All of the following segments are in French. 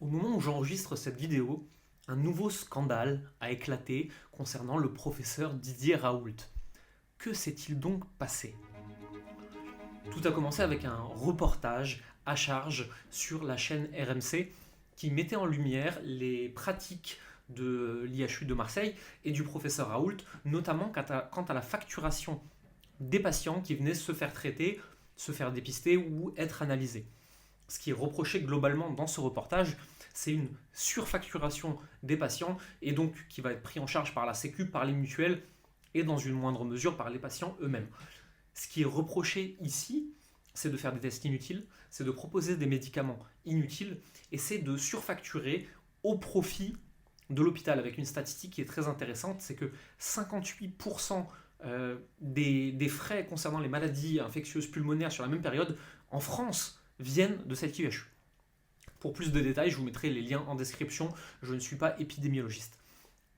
Au moment où j'enregistre cette vidéo, un nouveau scandale a éclaté concernant le professeur Didier Raoult. Que s'est-il donc passé? Tout a commencé avec un reportage à charge sur la chaîne RMC qui mettait en lumière les pratiques de l'IHU de Marseille et du professeur Raoult, notamment quant à la facturation des patients qui venaient se faire traiter, se faire dépister ou être analysés. Ce qui est reproché globalement dans ce reportage, c'est une surfacturation des patients et donc qui va être pris en charge par la Sécu, par les mutuelles et dans une moindre mesure par les patients eux-mêmes. Ce qui est reproché ici, c'est de faire des tests inutiles, c'est de proposer des médicaments inutiles et c'est de surfacturer au profit de l'hôpital avec une statistique qui est très intéressante, c'est que 58% des frais concernant les maladies infectieuses pulmonaires sur la même période en France viennent de cette IHU. Pour plus de détails, je vous mettrai les liens en description, je ne suis pas épidémiologiste.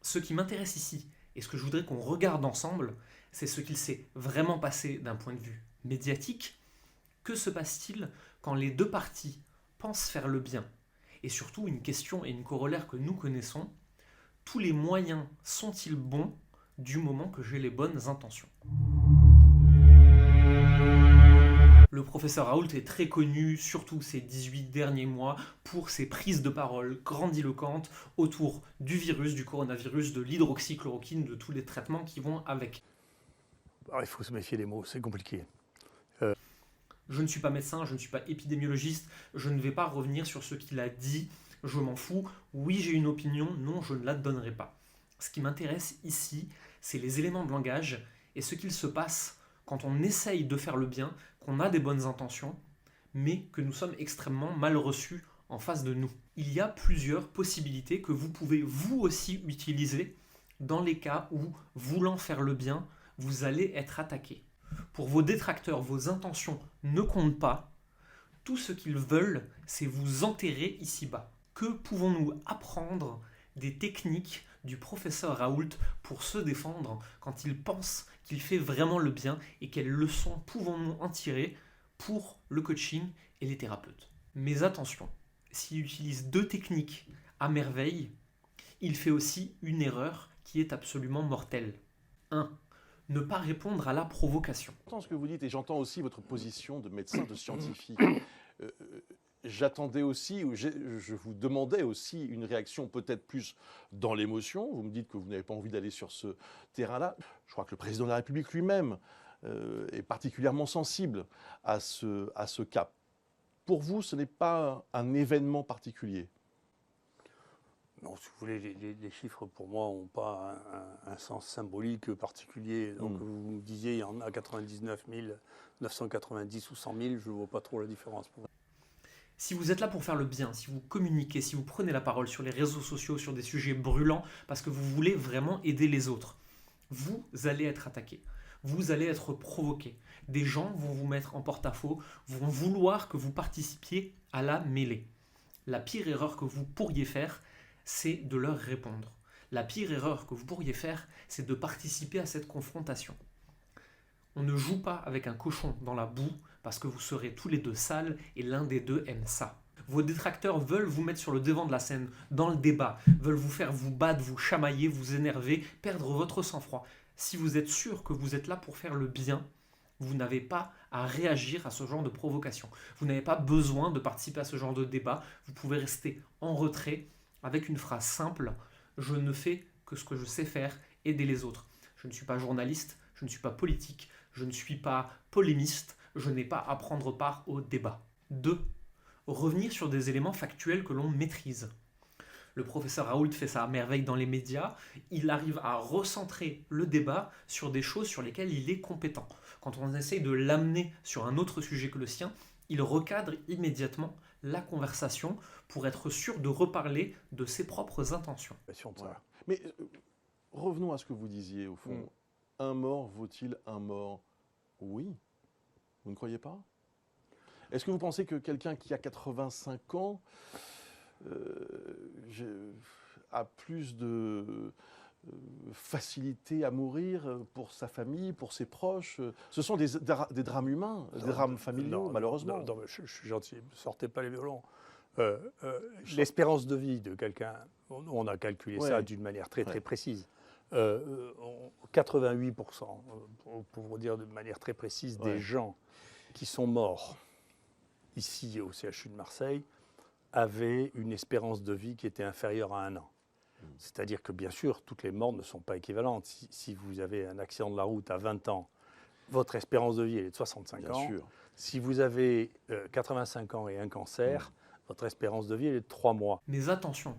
Ce qui m'intéresse ici, et ce que je voudrais qu'on regarde ensemble, c'est ce qu'il s'est vraiment passé d'un point de vue médiatique. Que se passe-t-il quand les deux parties pensent faire le bien? Et surtout, une question et une corollaire que nous connaissons, tous les moyens sont-ils bons du moment que j'ai les bonnes intentions? Le professeur Raoult est très connu, surtout ces 18 derniers mois, pour ses prises de parole grandiloquentes autour du virus, du coronavirus, de l'hydroxychloroquine, de tous les traitements qui vont avec. Alors, il faut se méfier des mots, c'est compliqué. Je ne suis pas médecin, je ne suis pas épidémiologiste, je ne vais pas revenir sur ce qu'il a dit, je m'en fous. Oui, j'ai une opinion, non, je ne la donnerai pas. Ce qui m'intéresse ici, c'est les éléments de langage et ce qu'il se passe quand on essaye de faire le bien, qu'on a des bonnes intentions, mais que nous sommes extrêmement mal reçus en face de nous. Il y a plusieurs possibilités que vous pouvez vous aussi utiliser dans les cas où, voulant faire le bien, vous allez être attaqué. Pour vos détracteurs, vos intentions ne comptent pas. Tout ce qu'ils veulent, c'est vous enterrer ici-bas. Que pouvons-nous apprendre des techniques du professeur Raoult pour se défendre quand il pense qu'il fait vraiment le bien et quelles leçons pouvons-nous en tirer pour le coaching et les thérapeutes? Mais attention, s'il utilise deux techniques à merveille, il fait aussi une erreur qui est absolument mortelle. 1. Ne pas répondre à la provocation. J'entends ce que vous dites et j'entends aussi votre position de médecin, de scientifique. Euh, J'attendais aussi, ou je vous demandais aussi une réaction peut-être plus dans l'émotion. Vous me dites que vous n'avez pas envie d'aller sur ce terrain-là. Je crois que le président de la République lui-même est particulièrement sensible à ce cas. Pour vous, ce n'est pas un événement particulier? Non, si vous voulez, les chiffres pour moi n'ont pas un sens symbolique particulier. Donc vous me disiez, il y en a 99 990 ou 100 000, je ne vois pas trop la différence. Si vous êtes là pour faire le bien, si vous communiquez, si vous prenez la parole sur les réseaux sociaux, sur des sujets brûlants, parce que vous voulez vraiment aider les autres, vous allez être attaqué. Vous allez être provoqué. Des gens vont vous mettre en porte-à-faux, vont vouloir que vous participiez à la mêlée. La pire erreur que vous pourriez faire, c'est de leur répondre. La pire erreur que vous pourriez faire, c'est de participer à cette confrontation. On ne joue pas avec un cochon dans la boue parce que vous serez tous les deux sales et l'un des deux aime ça. Vos détracteurs veulent vous mettre sur le devant de la scène, dans le débat, veulent vous faire vous battre, vous chamailler, vous énerver, perdre votre sang-froid. Si vous êtes sûr que vous êtes là pour faire le bien, vous n'avez pas à réagir à ce genre de provocation. Vous n'avez pas besoin de participer à ce genre de débat. Vous pouvez rester en retrait avec une phrase simple. Je ne fais que ce que je sais faire, aider les autres. Je ne suis pas journaliste, je ne suis pas politique, je ne suis pas polémiste, je n'ai pas à prendre part au débat. 2. Revenir sur des éléments factuels que l'on maîtrise. Le professeur Raoult fait ça à merveille dans les médias. Il arrive à recentrer le débat sur des choses sur lesquelles il est compétent. Quand on essaye de l'amener sur un autre sujet que le sien, il recadre immédiatement la conversation pour être sûr de reparler de ses propres intentions. Voilà. Mais revenons à ce que vous disiez au fond. Un mort vaut-il un mort? Oui. Vous ne croyez pas? Est-ce que vous pensez que quelqu'un qui a 85 ans a plus de facilité à mourir pour sa famille, pour ses proches? Ce sont des drames humains, des drames familiaux, malheureusement. Non, je suis gentil, ne sortez pas les violons. L'espérance de vie de quelqu'un, on a calculé ça Ouais. d'une manière très Ouais. précise. 88%, pour vous dire de manière très précise, Ouais. des gens qui sont morts ici au CHU de Marseille avaient une espérance de vie qui était inférieure à 1 an. C'est-à-dire que bien sûr, toutes les morts ne sont pas équivalentes. Si vous avez un accident de la route à 20 ans, votre espérance de vie elle est de 65 Bien ans. sûr. Si vous avez 85 ans et un cancer, votre espérance de vie elle est de 3 mois. Mais attention,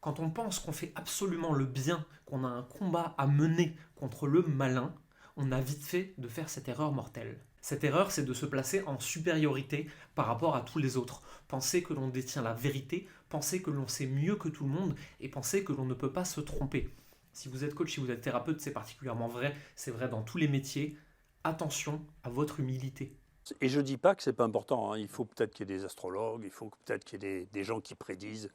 quand on pense qu'on fait absolument le bien, qu'on a un combat à mener contre le malin, on a vite fait de faire cette erreur mortelle. Cette erreur, c'est de se placer en supériorité par rapport à tous les autres. Penser que l'on détient la vérité, penser que l'on sait mieux que tout le monde et penser que l'on ne peut pas se tromper. Si vous êtes coach, si vous êtes thérapeute, c'est particulièrement vrai, c'est vrai dans tous les métiers. Attention à votre humilité. Et je ne dis pas que ce n'est pas important, hein. Il faut peut-être qu'il y ait des astrologues, il faut peut-être qu'il y ait des gens qui prédisent.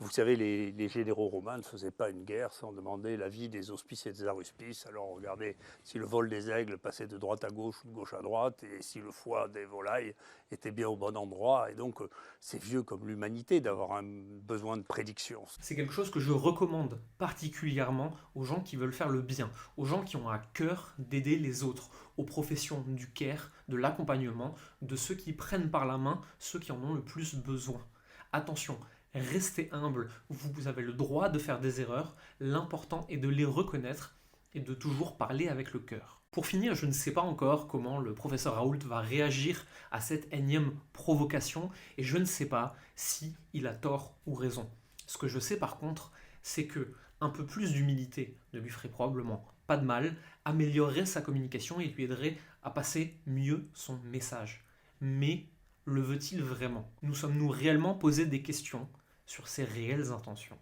Vous savez, les généraux romains ne faisaient pas une guerre sans demander l'avis des auspices et des aruspices. Alors regardez si le vol des aigles passait de droite à gauche ou de gauche à droite, et si le foie des volailles était bien au bon endroit. Et donc c'est vieux comme l'humanité d'avoir un besoin de prédiction. C'est quelque chose que je recommande particulièrement aux gens qui veulent faire le bien, aux gens qui ont à cœur d'aider les autres, aux professions du care, de l'accompagnement, de ceux qui prennent par la main ceux qui en ont le plus besoin. Attention, restez humble, vous avez le droit de faire des erreurs, l'important est de les reconnaître et de toujours parler avec le cœur. Pour finir, je ne sais pas encore comment le professeur Raoult va réagir à cette énième provocation et je ne sais pas si il a tort ou raison. Ce que je sais par contre, c'est que un peu plus d'humilité ne lui ferait probablement pas de mal, améliorerait sa communication et lui aiderait à passer mieux son message. Mais le veut-il vraiment? Nous sommes-nous réellement posé des questions sur ses réelles intentions?